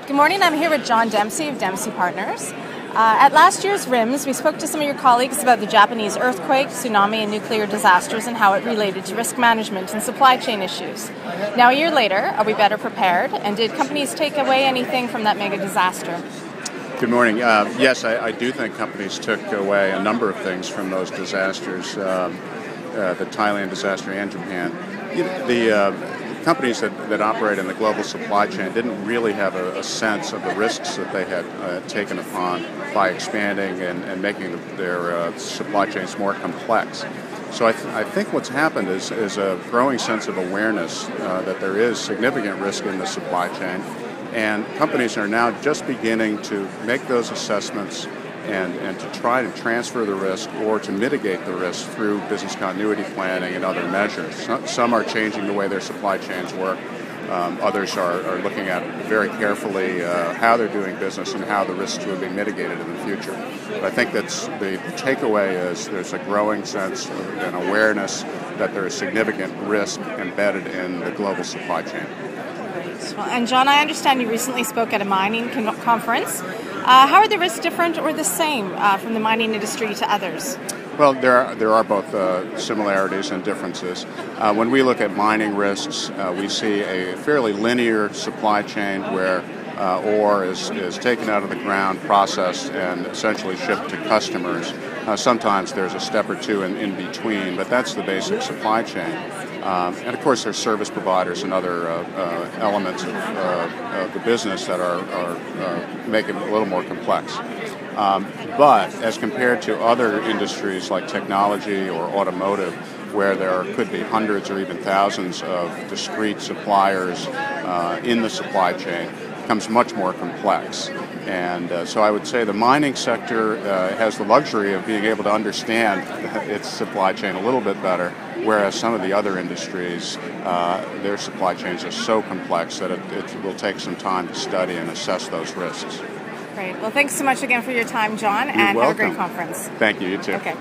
Good morning. I'm here with John Dempsey of Dempsey Partners. At last year's RIMS, we spoke to some of your colleagues about the Japanese earthquake, tsunami, and nuclear disasters and how it related to risk management and supply chain issues. Now, a year later, are we better prepared? And did companies take away anything from that mega disaster? Good morning. Yes, I do think companies took away a number of things from those disasters, the Thailand disaster and Japan. The companies that operate in the global supply chain didn't really have a sense of the risks that they had taken upon by expanding and making their supply chains more complex. So I think what's happened is a growing sense of awareness that there is significant risk in the supply chain, and companies are now just beginning to make those assessments and to try to transfer the risk or to mitigate the risk through business continuity planning and other measures. Some are changing the way their supply chains work. Others are looking at very carefully how they're doing business and how the risks will be mitigated in the future. But I think that's the takeaway is there's a growing sense and awareness that there is significant risk embedded in the global supply chain. Well, and John, I understand you recently spoke at a mining conference. How are the risks different or the same from the mining industry to others? Well, there are both similarities and differences. When we look at mining risks, we see a fairly linear supply chain where ore is taken out of the ground, processed, and essentially shipped to customers. Sometimes there's a step or two in between, but that's the basic supply chain. And of course, there's service providers and other elements of the business that are make it a little more complex. But as compared to other industries like technology or automotive, where there could be hundreds or even thousands of discrete suppliers in the supply chain, becomes much more complex. And so I would say the mining sector has the luxury of being able to understand its supply chain a little bit better, whereas some of the other industries, their supply chains are so complex that it will take some time to study and assess those risks. Great. Well, thanks so much again for your time, John, and have a great conference. Thank you. You too. Okay.